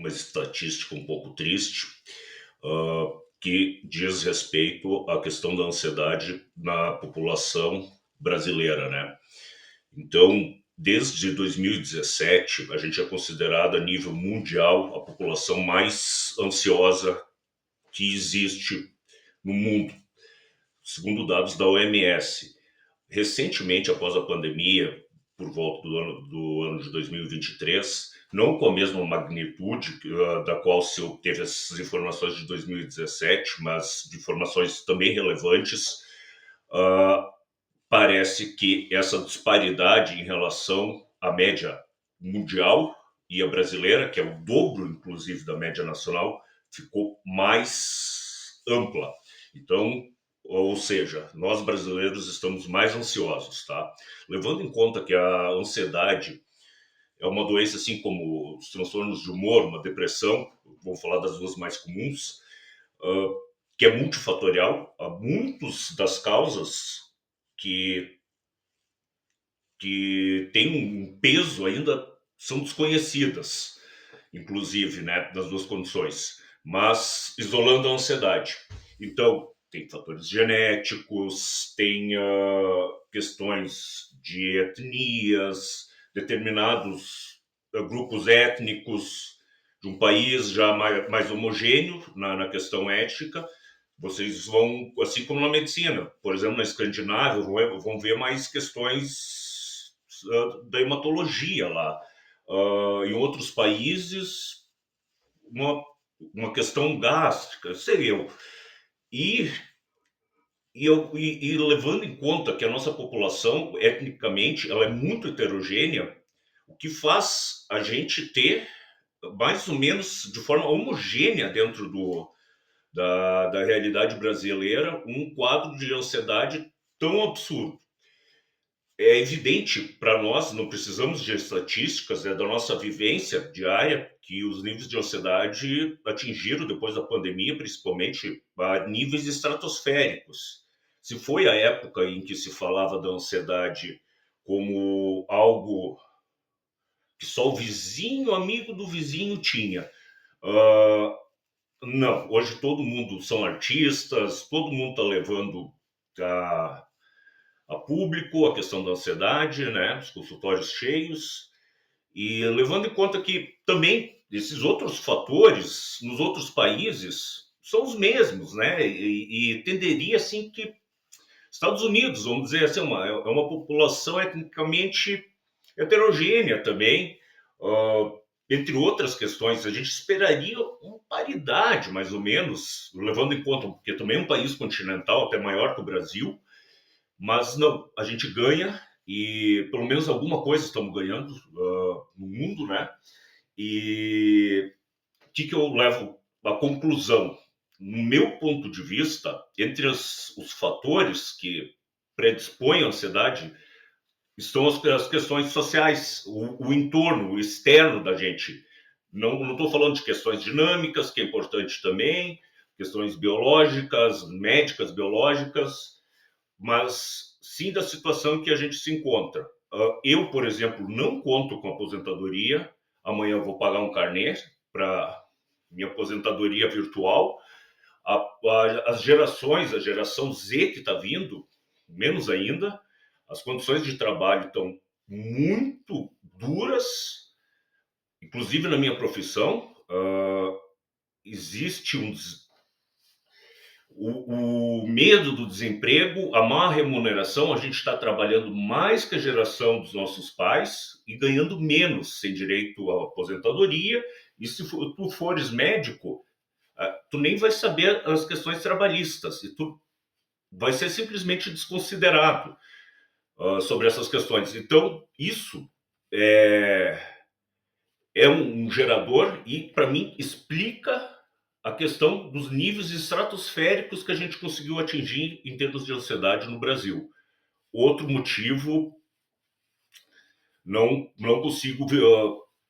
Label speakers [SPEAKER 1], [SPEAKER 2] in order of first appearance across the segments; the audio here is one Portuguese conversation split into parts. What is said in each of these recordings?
[SPEAKER 1] uma estatística um pouco triste, que diz respeito à questão da ansiedade na população brasileira, né? Então, desde 2017, a gente é considerado a nível mundial a população mais ansiosa que existe no mundo, segundo dados da OMS. Recentemente, após a pandemia, por volta do ano de 2023, não com a mesma magnitude da qual se obteve essas informações de 2017, mas de informações também relevantes, uh, parece que essa disparidade em relação à média mundial e a brasileira, que é o dobro, inclusive, da média nacional, ficou mais ampla. Então, ou seja, nós brasileiros estamos mais ansiosos, tá? Levando em conta que a ansiedade é uma doença assim como os transtornos de humor, uma depressão, vou falar das duas mais comuns, uh, que é multifatorial, há muitas das causas que, que têm um peso ainda são desconhecidas, inclusive, né, das duas condições, mas isolando a ansiedade. Então, tem fatores genéticos, tem questões de etnias, determinados grupos étnicos de um país já mais homogêneo na questão étnica. Vocês vão, assim como na medicina, por exemplo, na Escandinávia, vão ver mais questões da hematologia lá. Em outros países, uma, uma questão gástrica, sei eu. E, e levando em conta que a nossa população, etnicamente, ela é muito heterogênea, o que faz a gente ter, mais ou menos de forma homogênea dentro da realidade brasileira, um quadro de ansiedade tão absurdo. É evidente para nós, não precisamos de estatísticas, é da nossa vivência diária, que os níveis de ansiedade atingiram, depois da pandemia, principalmente, a níveis estratosféricos. Se foi a época em que se falava da ansiedade como algo que só o vizinho, amigo do vizinho tinha, não, hoje todo mundo são artistas, todo mundo está levando a público a questão da ansiedade, né? Os consultórios cheios. E levando em conta que também esses outros fatores nos outros países são os mesmos, né? E tenderia assim que Estados Unidos, vamos dizer assim, é uma população etnicamente heterogênea também, entre outras questões. A gente esperaria uma paridade, mais ou menos, levando em conta, porque também é um país continental, até maior que o Brasil, mas não, a gente ganha e pelo menos alguma coisa estamos ganhando no mundo, né? E o que eu levo à conclusão? No meu ponto de vista, entre os fatores que predispõem à ansiedade estão as questões sociais, o entorno, o externo da gente. Não estou falando de questões dinâmicas, que é importante também, questões biológicas, médicas, biológicas, mas sim da situação em que a gente se encontra. Eu, por exemplo, não conto com aposentadoria. Amanhã eu vou pagar um carnê para minha aposentadoria virtual. As gerações, a geração Z que está vindo, menos ainda, as condições de trabalho estão muito duras, inclusive na minha profissão. Existe o medo do desemprego, a má remuneração. A gente está trabalhando mais que a geração dos nossos pais e ganhando menos, sem direito à aposentadoria. E se tu fores médico, tu nem vai saber as questões trabalhistas e tu vai ser simplesmente desconsiderado sobre essas questões. Então, isso é um gerador e, para mim, explica a questão dos níveis estratosféricos que a gente conseguiu atingir em termos de ansiedade no Brasil. Outro motivo, não consigo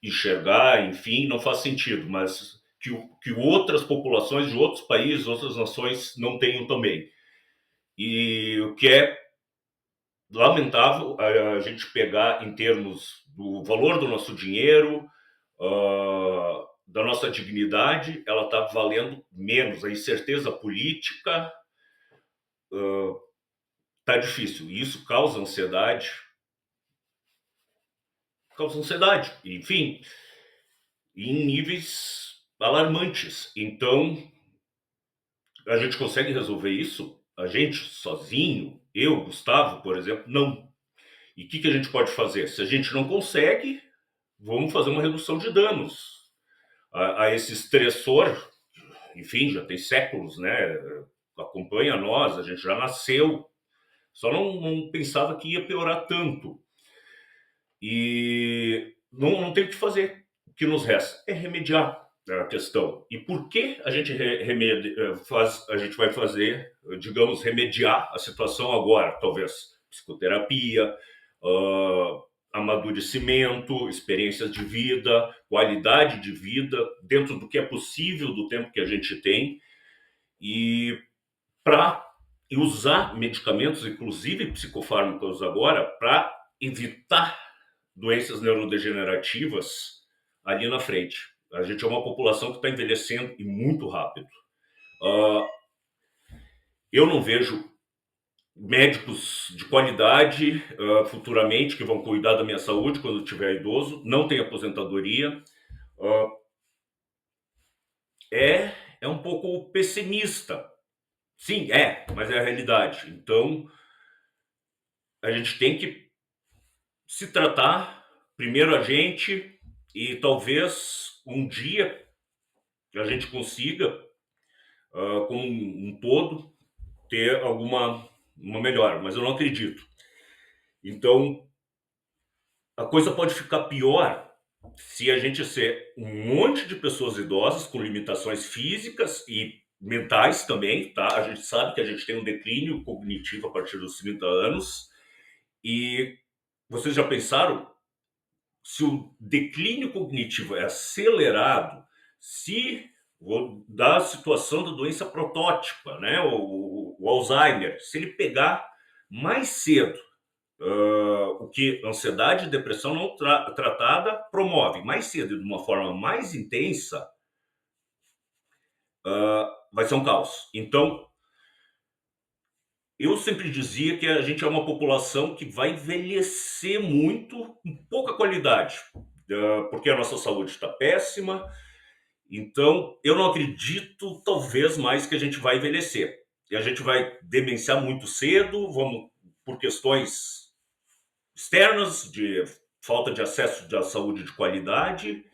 [SPEAKER 1] enxergar, enfim, não faz sentido, mas que outras populações de outros países, outras nações não tenham também. E o que é lamentável a gente pegar em termos do valor do nosso dinheiro, da nossa dignidade, ela está valendo menos. A incerteza política está difícil. E isso causa ansiedade, enfim, em níveis alarmantes. Então, a gente consegue resolver isso? A gente sozinho, eu, Gustavo, por exemplo, não. E o que a gente pode fazer? Se a gente não consegue, vamos fazer uma redução de danos a esse estressor. Enfim, já tem séculos, né? Acompanha nós, a gente já nasceu. Só não pensava que ia piorar tanto. E não tem o que fazer. O que nos resta é remediar a questão. E por que a gente a gente vai fazer, digamos, remediar a situação agora? Talvez psicoterapia, amadurecimento, experiências de vida, qualidade de vida, dentro do que é possível do tempo que a gente tem, e para usar medicamentos, inclusive psicofármacos agora, para evitar doenças neurodegenerativas ali na frente. A gente é uma população que está envelhecendo e muito rápido. Eu não vejo médicos de qualidade futuramente que vão cuidar da minha saúde quando eu tiver idoso. Não tem aposentadoria. É um pouco pessimista. Sim, mas é a realidade. Então, a gente tem que se tratar, primeiro a gente, e talvez um dia a gente consiga, como um todo, ter uma melhora, mas eu não acredito. Então, a coisa pode ficar pior se a gente ser um monte de pessoas idosas com limitações físicas e mentais também, tá? A gente sabe que a gente tem um declínio cognitivo a partir dos 30 anos. E vocês já pensaram se o declínio cognitivo é acelerado, se vou dar a situação da doença protótipa, né, o Alzheimer, se ele pegar mais cedo, o que ansiedade e depressão não tratada promove mais cedo e de uma forma mais intensa, vai ser um caos. Então, eu sempre dizia que a gente é uma população que vai envelhecer muito com pouca qualidade, porque a nossa saúde está péssima. Então, eu não acredito, talvez, mais que a gente vai envelhecer. E a gente vai demenciar muito cedo, vamos por questões externas, de falta de acesso à saúde de qualidade,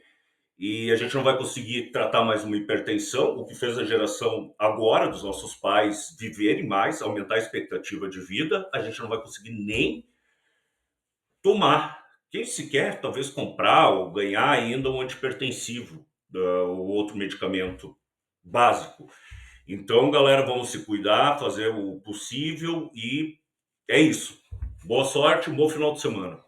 [SPEAKER 1] e a gente não vai conseguir tratar mais uma hipertensão, o que fez a geração agora dos nossos pais viverem mais, aumentar a expectativa de vida. A gente não vai conseguir nem tomar, quem sequer talvez comprar ou ganhar ainda um antihipertensivo, ou outro medicamento básico. Então, galera, vamos se cuidar, fazer o possível, e é isso. Boa sorte, um bom final de semana.